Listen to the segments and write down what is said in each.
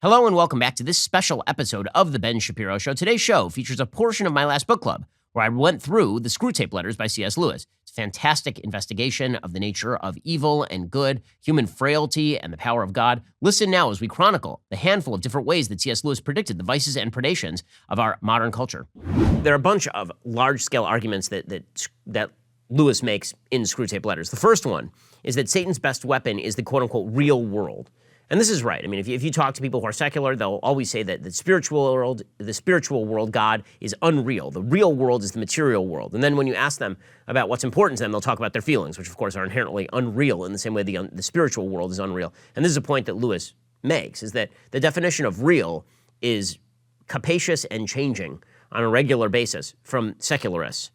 Hello and welcome back to this special episode of The Ben Shapiro Show. Today's show features a portion of my last book club where I went through the Screwtape Letters by C.S. Lewis. It's a fantastic investigation of the nature of evil and good, human frailty, and the power of God. Listen now as we chronicle the handful of different ways that C.S. Lewis predicted the vices and predations of our modern culture. There are a bunch of large-scale arguments that Lewis makes in Screwtape Letters. The first one is that Satan's best weapon is the quote-unquote real world. And this is right. I mean, if you talk to people who are secular, they'll always say that the spiritual world, God, is unreal. The real world is the material world. And then when you ask them about what's important to them, they'll talk about their feelings, which of course are inherently unreal in the same way the spiritual world is unreal. And this is a point that Lewis makes, is that the definition of real is capacious and changing on a regular basis from secularists.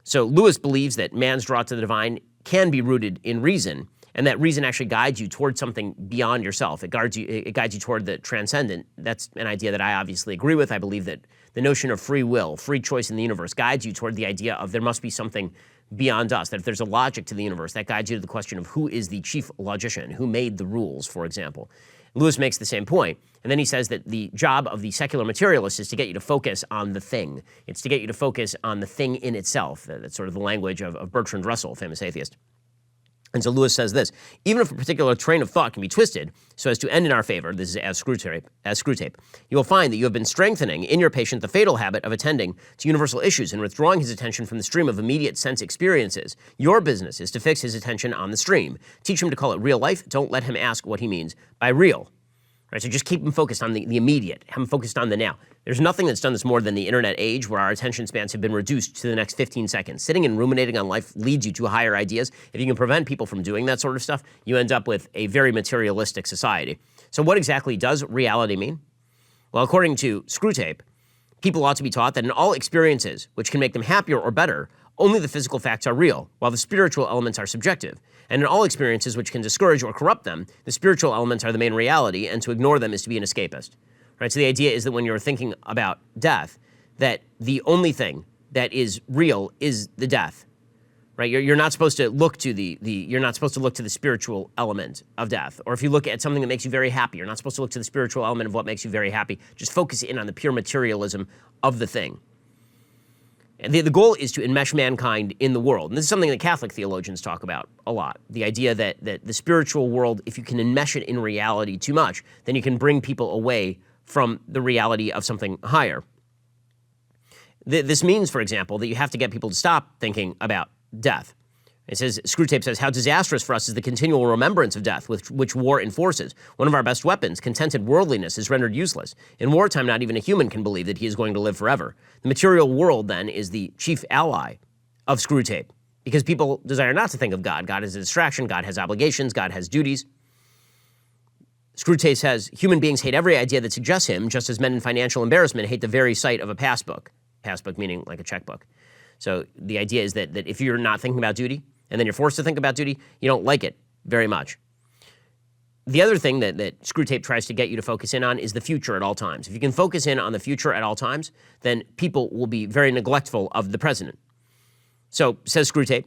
So Lewis believes that man's draw to the divine can be rooted in reason, and that reason actually guides you towards something beyond yourself. It guides you toward the transcendent. That's an idea that I obviously agree with. I believe that the notion of free will, free choice in the universe, guides you toward the idea of there must be something beyond us, that if there's a logic to the universe, that guides you to the question of who is the chief logician, who made the rules, for example. Lewis makes the same point, and then he says that the job of the secular materialist is to get you to focus on the thing. It's to get you to focus on the thing in itself. That's sort of the language of Bertrand Russell, famous atheist. And so Lewis says this: even if a particular train of thought can be twisted so as to end in our favor, this is as Screwtape, you will find that you have been strengthening in your patient the fatal habit of attending to universal issues and withdrawing his attention from the stream of immediate sense experiences. Your business is to fix his attention on the stream. Teach him to call it real life. Don't let him ask what he means by real. Right, so just keep him focused on the immediate, have him focused on the now. There's nothing that's done this more than the internet age, where our attention spans have been reduced to the next 15 seconds. Sitting and ruminating on life leads you to higher ideas. If you can prevent people from doing that sort of stuff, you end up with a very materialistic society. So what exactly does reality mean? Well, according to Screwtape, people ought to be taught that in all experiences which can make them happier or better, only the physical facts are real, while the spiritual elements are subjective. And in all experiences which can discourage or corrupt them, the spiritual elements are the main reality, and to ignore them is to be an escapist. Right? So the idea is that when you're thinking about death, that the only thing that is real is the death. Right? You're not supposed to look to you're not supposed to look to the spiritual element of death. Or if you look at something that makes you very happy, you're not supposed to look to the spiritual element of what makes you very happy. Just focus in on the pure materialism of the thing. And the goal is to enmesh mankind in the world. And this is something that Catholic theologians talk about a lot. The idea that the spiritual world, if you can enmesh it in reality too much, then you can bring people away from the reality of something higher. This means, for example, that you have to get people to stop thinking about death. It says, Screwtape says, how disastrous for us is the continual remembrance of death, which war enforces. One of our best weapons, contented worldliness, is rendered useless. In wartime, not even a human can believe that he is going to live forever. The material world, then, is the chief ally of Screwtape, because people desire not to think of God. God is a distraction. God has obligations. God has duties. Screwtape says, human beings hate every idea that suggests him, just as men in financial embarrassment hate the very sight of a passbook. Passbook meaning like a checkbook. So the idea is that if you're not thinking about duty, and then you're forced to think about duty, you don't like it very much. The other thing that Screwtape tries to get you to focus in on is the future at all times. If you can focus in on the future at all times, then people will be very neglectful of the present. So, says Screwtape,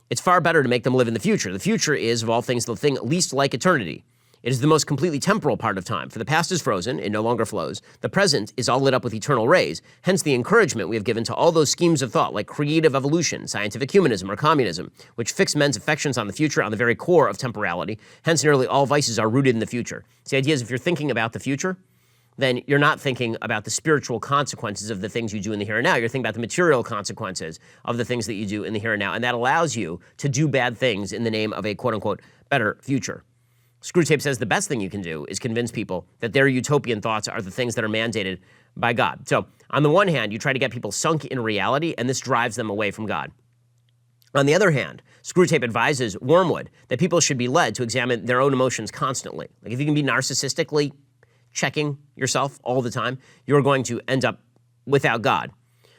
it's far better to make them live in the future. The future is, of all things, the thing least like eternity. It is the most completely temporal part of time, for the past is frozen, it no longer flows. The present is all lit up with eternal rays, hence the encouragement we have given to all those schemes of thought like creative evolution, scientific humanism, or communism, which fix men's affections on the future on the very core of temporality. Hence nearly all vices are rooted in the future. So the idea is if you're thinking about the future, then you're not thinking about the spiritual consequences of the things you do in the here and now. You're thinking about the material consequences of the things that you do in the here and now, and that allows you to do bad things in the name of a quote-unquote better future. Screwtape says the best thing you can do is convince people that their utopian thoughts are the things that are mandated by God. So, on the one hand, you try to get people sunk in reality, and this drives them away from God. On the other hand, Screwtape advises Wormwood that people should be led to examine their own emotions constantly. Like if you can be narcissistically checking yourself all the time, you're going to end up without God.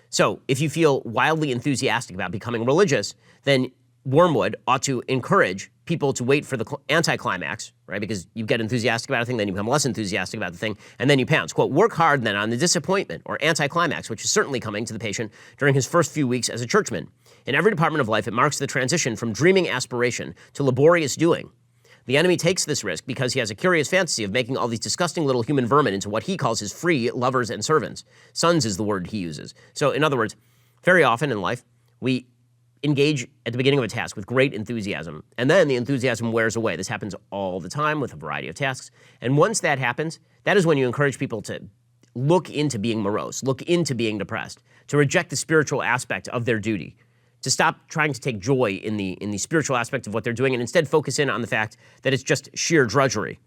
So, if you feel wildly enthusiastic about becoming religious, then Wormwood ought to encourage people to wait for the anticlimax, right? Because you get enthusiastic about a thing, then you become less enthusiastic about the thing, and then you pounce. Quote, work hard then on the disappointment or anticlimax, which is certainly coming to the patient during his first few weeks as a churchman. In every department of life, it marks the transition from dreaming aspiration to laborious doing. The enemy takes this risk because he has a curious fantasy of making all these disgusting little human vermin into what he calls his free lovers and servants. Sons is the word he uses. So in other words, very often in life, we engage at the beginning of a task with great enthusiasm, and then the enthusiasm wears away. This happens all the time with a variety of tasks. And once that happens, that is when you encourage people to look into being morose, look into being depressed, to reject the spiritual aspect of their duty, to stop trying to take joy in the spiritual aspect of what they're doing and instead focus in on the fact that it's just sheer drudgery.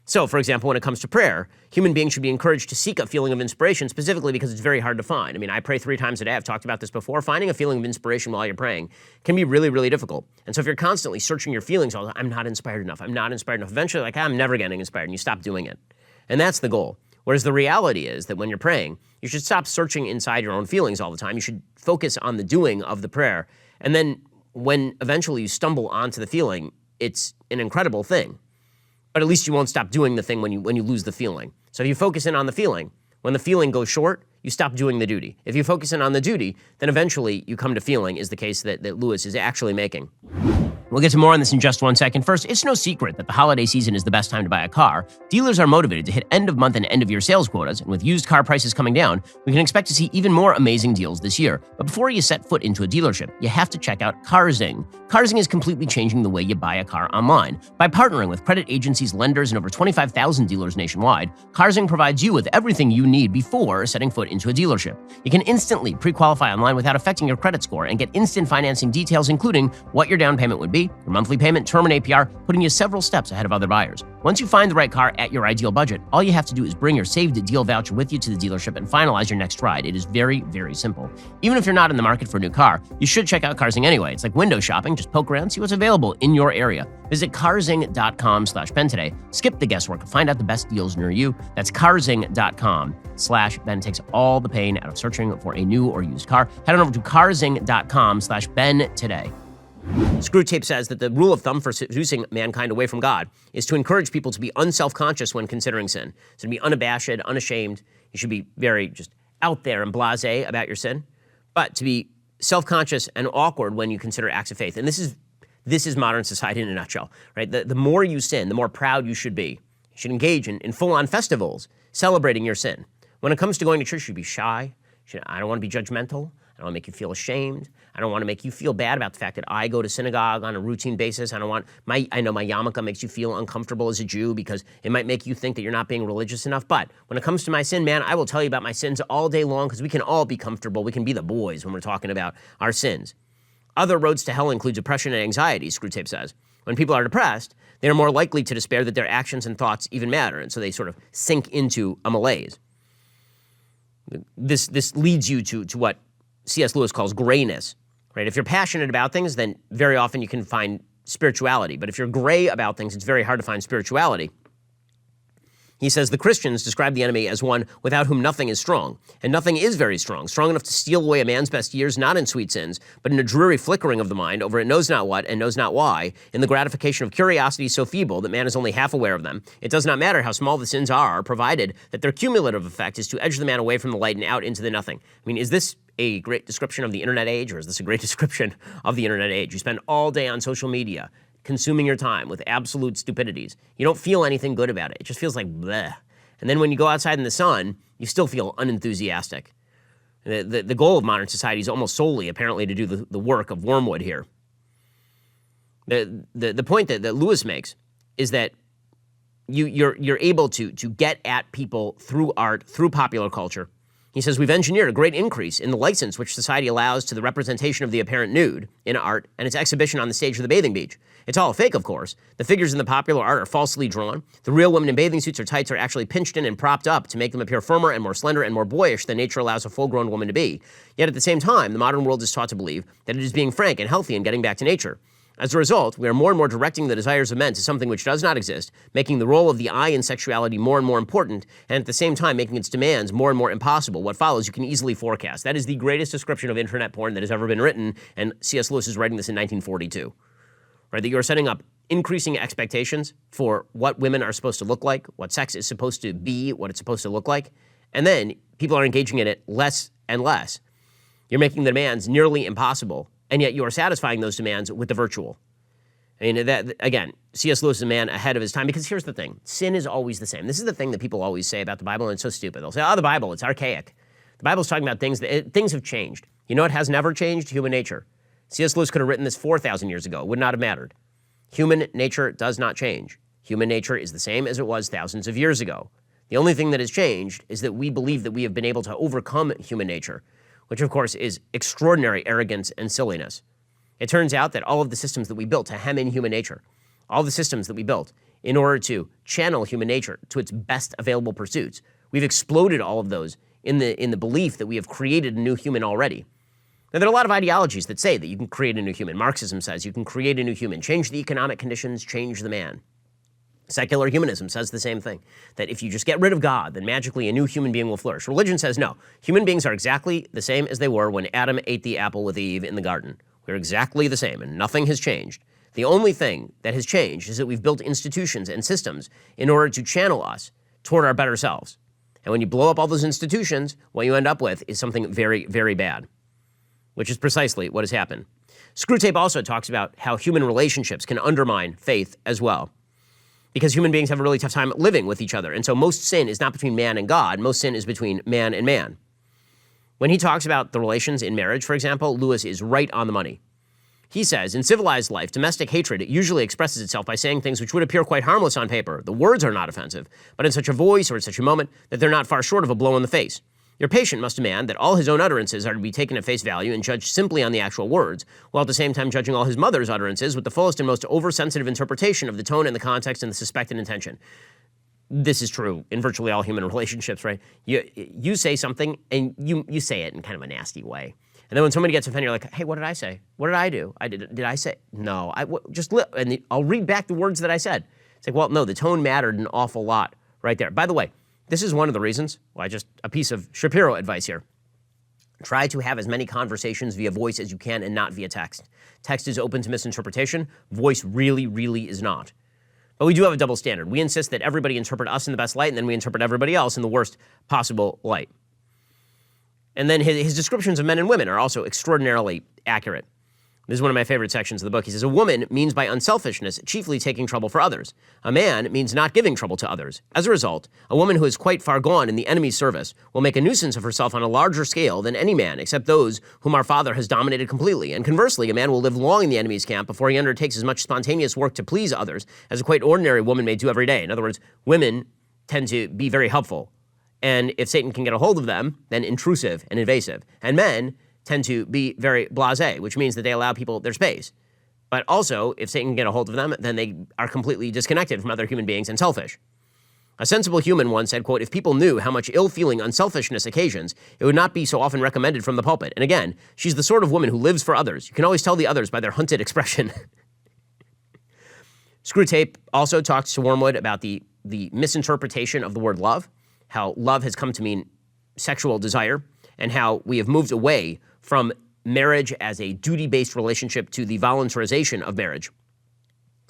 So, for example, when it comes to prayer, human beings should be encouraged to seek a feeling of inspiration specifically because it's very hard to find. I mean, I pray 3 times a day. I've talked about this before. Finding a feeling of inspiration while you're praying can be really, really difficult. And so if you're constantly searching your feelings, I'm not inspired enough, I'm not inspired enough, eventually, I'm never getting inspired, and you stop doing it. And that's the goal. Whereas the reality is that when you're praying, you should stop searching inside your own feelings all the time. You should focus on the doing of the prayer. And then when eventually you stumble onto the feeling, it's an incredible thing. But at least you won't stop doing the thing when you lose the feeling. So if you focus in on the feeling, when the feeling goes short, you stop doing the duty. If you focus in on the duty, then eventually you come to feeling, is the case that Lewis is actually making. We'll get to more on this in just one second. First, it's no secret that the holiday season is the best time to buy a car. Dealers are motivated to hit end-of-month and end-of-year sales quotas, and with used car prices coming down, we can expect to see even more amazing deals this year. But before you set foot into a dealership, you have to check out CarZing. CarZing is completely changing the way you buy a car online. By partnering with credit agencies, lenders, and over 25,000 dealers nationwide, CarZing provides you with everything you need before setting foot into a dealership. You can instantly pre-qualify online without affecting your credit score and get instant financing details, including what your down payment would be, your monthly payment, term, and APR, putting you several steps ahead of other buyers. Once you find the right car at your ideal budget, all you have to do is bring your saved deal voucher with you to the dealership and finalize your next ride. It is very, very simple. Even if you're not in the market for a new car, you should check out CarZing anyway. It's like window shopping. Just poke around, see what's available in your area. Visit carzing.com/Ben today. Skip the guesswork and find out the best deals near you. That's carzing.com/Ben. It takes all the pain out of searching for a new or used car. Head on over to carzing.com/Ben today. Screwtape says that the rule of thumb for seducing mankind away from God is to encourage people to be unself-conscious when considering sin. So to be unabashed, unashamed. You should be very just out there and blasé about your sin. But to be self-conscious and awkward when you consider acts of faith. And this is modern society in a nutshell, right? The more you sin, the more proud you should be. You should engage in full-on festivals celebrating your sin. When it comes to going to church, you should be shy. I don't want to be judgmental. I don't want to make you feel ashamed. I don't want to make you feel bad about the fact that I go to synagogue on a routine basis. I know my yarmulke makes you feel uncomfortable as a Jew because it might make you think that you're not being religious enough. But when it comes to my sin, man, I will tell you about my sins all day long because we can all be comfortable. We can be the boys when we're talking about our sins. Other roads to hell include depression and anxiety, Screwtape says. When people are depressed, they are more likely to despair that their actions and thoughts even matter, and so they sort of sink into a malaise. This leads you to what C.S. Lewis calls grayness, right? If you're passionate about things, then very often you can find spirituality. But if you're gray about things, it's very hard to find spirituality. He says the Christians describe the enemy as one without whom nothing is strong. And nothing is very strong enough to steal away a man's best years, not in sweet sins, but in a dreary flickering of the mind over it knows not what and knows not why, in the gratification of curiosity so feeble that man is only half aware of them. It does not matter how small the sins are, provided that their cumulative effect is to edge the man away from the light and out into the nothing. I mean, is this a great description of the internet age, or is this a great description of the internet age? You spend all day on social media, consuming your time with absolute stupidities. You don't feel anything good about it. It just feels like bleh. And then when you go outside in the sun, you still feel unenthusiastic. The goal of modern society is almost solely, apparently, to do the work of Wormwood here. The point that Lewis makes is that you're able to get at people through art, through popular culture. He says, we've engineered a great increase in the license which society allows to the representation of the apparent nude in art and its exhibition on the stage of the bathing beach. It's all fake, of course. The figures in the popular art are falsely drawn. The real women in bathing suits or tights are actually pinched in and propped up to make them appear firmer and more slender and more boyish than nature allows a full-grown woman to be. Yet at the same time, the modern world is taught to believe that it is being frank and healthy and getting back to nature. As a result, we are more and more directing the desires of men to something which does not exist, making the role of the eye in sexuality more and more important, and at the same time making its demands more and more impossible. What follows you can easily forecast. That is the greatest description of internet porn that has ever been written, and C.S. Lewis is writing this in 1942. Right, that you are setting up increasing expectations for what women are supposed to look like, what sex is supposed to be, what it's supposed to look like, and then people are engaging in it less and less. You're making the demands nearly impossible, and yet you are satisfying those demands with the virtual. I mean, that again, C.S. Lewis is a man ahead of his time, because here's the thing. Sin is always the same. This is the thing that people always say about the Bible, and it's so stupid. They'll say, oh, the Bible, it's archaic. The Bible's talking about things things have changed. You know what has never changed? Human nature. C.S. Lewis could have written this 4,000 years ago. It would not have mattered. Human nature does not change. Human nature is the same as it was thousands of years ago. The only thing that has changed is that we believe that we have been able to overcome human nature, which of course is extraordinary arrogance and silliness. It turns out that all of the systems that we built to hem in human nature, all the systems that we built in order to channel human nature to its best available pursuits, we've exploded all of those in the belief that we have created a new human already. Now, there are a lot of ideologies that say that you can create a new human. Marxism says you can create a new human, change the economic conditions, change the man. Secular humanism says the same thing, that if you just get rid of God, then magically a new human being will flourish. Religion says no. Human beings are exactly the same as they were when Adam ate the apple with Eve in the garden. We're exactly the same, and nothing has changed. The only thing that has changed is that we've built institutions and systems in order to channel us toward our better selves. And when you blow up all those institutions, what you end up with is something very, very bad, which is precisely what has happened. Screwtape also talks about how human relationships can undermine faith as well, because human beings have a really tough time living with each other. And so most sin is not between man and God. Most sin is between man and man. When he talks about the relations in marriage, for example, Lewis is right on the money. He says, in civilized life, domestic hatred usually expresses itself by saying things which would appear quite harmless on paper. The words are not offensive, but in such a voice or at such a moment that they're not far short of a blow in the face. Your patient must demand that all his own utterances are to be taken at face value and judged simply on the actual words, while at the same time judging all his mother's utterances with the fullest and most oversensitive interpretation of the tone and the context and the suspected intention. This is true in virtually all human relationships, right? You say something, and you say it in kind of a nasty way. And then when somebody gets offended, you're like, hey, what did I say? What did I do? Did I say? No, and I'll read back the words that I said. It's like, well, no, the tone mattered an awful lot right there. By the way, this is one of the reasons, just a piece of Shapiro advice here. Try to have as many conversations via voice as you can and not via text. Text is open to misinterpretation. Voice really, really is not. But we do have a double standard. We insist that everybody interpret us in the best light, and then we interpret everybody else in the worst possible light. And then his descriptions of men and women are also extraordinarily accurate. This is one of my favorite sections of the book. He says, a woman means by unselfishness chiefly taking trouble for others. A man means not giving trouble to others. As a result, a woman who is quite far gone in the enemy's service will make a nuisance of herself on a larger scale than any man, except those whom our Father has dominated completely. And conversely, a man will live long in the enemy's camp before he undertakes as much spontaneous work to please others as a quite ordinary woman may do every day. In other words, women tend to be very helpful. And if Satan can get a hold of them, then intrusive and invasive. And men tend to be very blasé, which means that they allow people their space. But also, if Satan can get a hold of them, then they are completely disconnected from other human beings and selfish. A sensible human once said, quote, if people knew how much ill-feeling unselfishness occasions, it would not be so often recommended from the pulpit. And again, she's the sort of woman who lives for others. You can always tell the others by their hunted expression. Screwtape also talks to Wormwood about the misinterpretation of the word love, how love has come to mean sexual desire, and how we have moved away from marriage as a duty-based relationship to the voluntarization of marriage.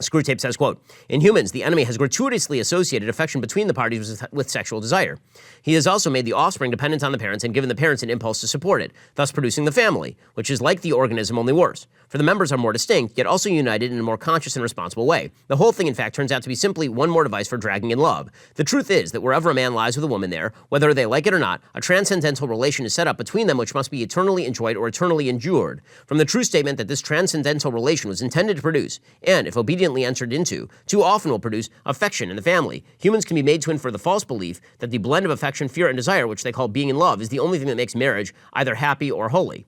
Screwtape says, quote, in humans, the enemy has gratuitously associated affection between the parties with sexual desire. He has also made the offspring dependent on the parents and given the parents an impulse to support it, thus producing the family, which is like the organism, only worse. For the members are more distinct, yet also united in a more conscious and responsible way. The whole thing, in fact, turns out to be simply one more device for dragging in love. The truth is that wherever a man lies with a woman there, whether they like it or not, a transcendental relation is set up between them which must be eternally enjoyed or eternally endured. From the true statement that this transcendental relation was intended to produce, and if obediently entered into, too often will produce affection in the family. Humans can be made to infer the false belief that the blend of affection, fear, and desire, which they call being in love, is the only thing that makes marriage either happy or holy.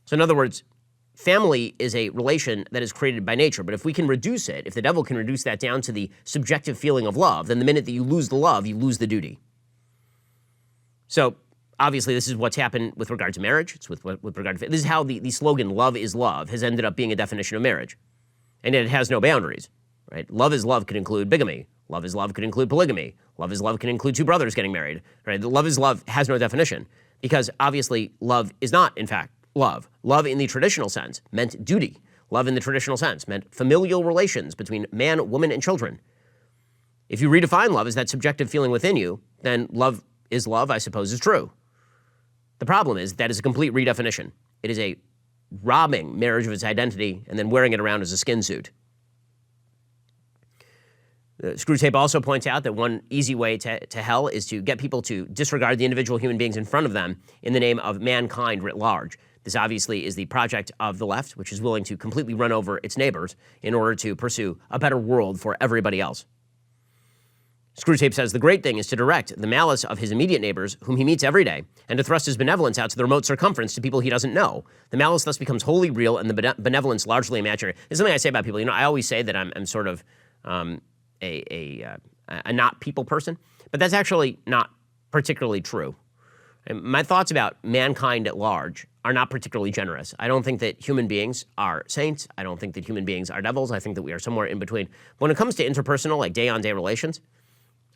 So in other words, family is a relation that is created by nature, but if we can reduce it, if the devil can reduce that down to the subjective feeling of love, then the minute that you lose the love, you lose the duty. So obviously, this is what's happened with regard to marriage. It's with regard to this is how the slogan "love is love" has ended up being a definition of marriage. And yet it has no boundaries, right? Love is love could include bigamy. Love is love could include polygamy. Love is love can include two brothers getting married, right? Love is love has no definition because obviously love is not, in fact, love. Love in the traditional sense meant duty. Love in the traditional sense meant familial relations between man, woman, and children. If you redefine love as that subjective feeling within you, then love is love, I suppose, is true. The problem is that is a complete redefinition. It is a robbing marriage of its identity and then wearing it around as a skin suit. Screwtape also points out that one easy way to hell is to get people to disregard the individual human beings in front of them in the name of mankind writ large. This obviously is the project of the left, which is willing to completely run over its neighbors in order to pursue a better world for everybody else. Screwtape says the great thing is to direct the malice of his immediate neighbors, whom he meets every day, and to thrust his benevolence out to the remote circumference to people he doesn't know. The malice thus becomes wholly real and the benevolence largely imaginary. There's something I say about people. I always say that I'm sort of a not people person, but that's actually not particularly true. And my thoughts about mankind at large are not particularly generous. I don't think that human beings are saints. I don't think that human beings are devils. I think that we are somewhere in between. But when it comes to interpersonal, like day-on-day relations,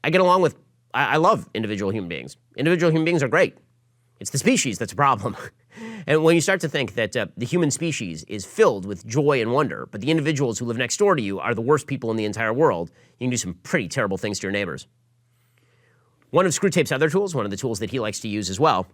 I get along with, I love individual human beings. Individual human beings are great. It's the species that's a problem. And when you start to think that the human species is filled with joy and wonder, but the individuals who live next door to you are the worst people in the entire world, you can do some pretty terrible things to your neighbors. One of Screwtape's other tools, one of the tools that he likes to use as well,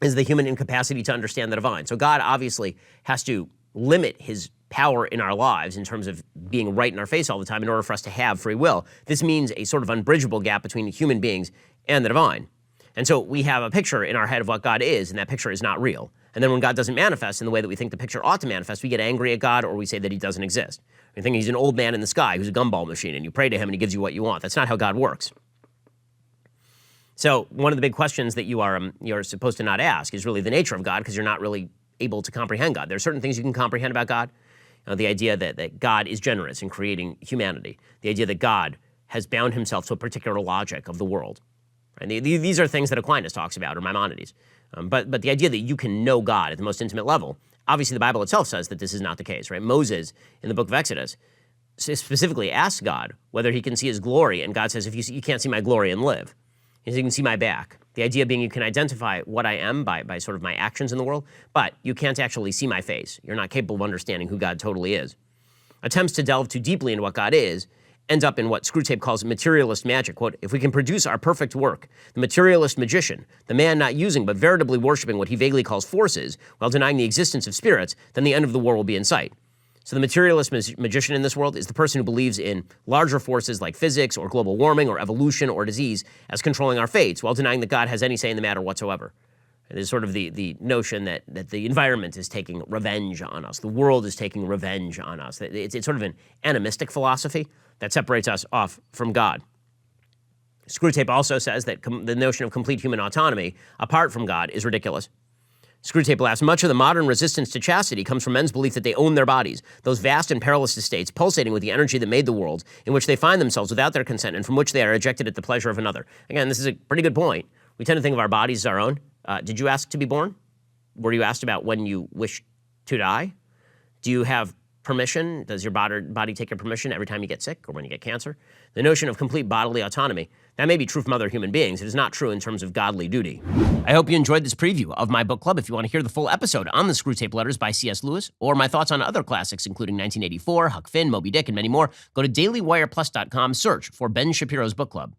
is the human incapacity to understand the divine. So God obviously has to limit his power in our lives in terms of being right in our face all the time in order for us to have free will. This means a sort of unbridgeable gap between human beings and the divine. And so we have a picture in our head of what God is, and that picture is not real. And then when God doesn't manifest in the way that we think the picture ought to manifest, we get angry at God or we say that he doesn't exist. We think he's an old man in the sky who's a gumball machine, and you pray to him and he gives you what you want. That's not how God works. So one of the big questions that you're supposed to not ask is really the nature of God, because you're not really able to comprehend God. There are certain things you can comprehend about God. The idea that God is generous in creating humanity. The idea that God has bound himself to a particular logic of the world. And these are things that Aquinas talks about, or Maimonides. But the idea that you can know God at the most intimate level, obviously the Bible itself says that this is not the case, right? Moses, in the book of Exodus, specifically asks God whether he can see his glory, and God says, if you can't see my glory and live. He says, you can see my back. The idea being you can identify what I am by sort of my actions in the world, but you can't actually see my face. You're not capable of understanding who God totally is. Attempts to delve too deeply into what God is ends up in what Screwtape calls materialist magic. Quote, if we can produce our perfect work, the materialist magician, the man not using but veritably worshiping what he vaguely calls forces while denying the existence of spirits, then the end of the war will be in sight. So the materialist magician in this world is the person who believes in larger forces like physics or global warming or evolution or disease as controlling our fates while denying that God has any say in the matter whatsoever. It is sort of the notion that the environment is taking revenge on us. The world is taking revenge on us. It's sort of an animistic philosophy that separates us off from God. Screwtape also says that the notion of complete human autonomy apart from God is ridiculous. Screwtape laughs, much of the modern resistance to chastity comes from men's belief that they own their bodies, those vast and perilous estates pulsating with the energy that made the world, in which they find themselves without their consent and from which they are ejected at the pleasure of another. Again, this is a pretty good point. We tend to think of our bodies as our own. Did you ask to be born? Were you asked about when you wish to die? Do you have permission? Does your body take your permission every time you get sick or when you get cancer? The notion of complete bodily autonomy, that may be true from other human beings. It is not true in terms of godly duty. I hope you enjoyed this preview of my book club. If you want to hear the full episode on the Screwtape Letters by C.S. Lewis, or my thoughts on other classics, including 1984, Huck Finn, Moby Dick, and many more, go to dailywireplus.com, search for Ben Shapiro's book club.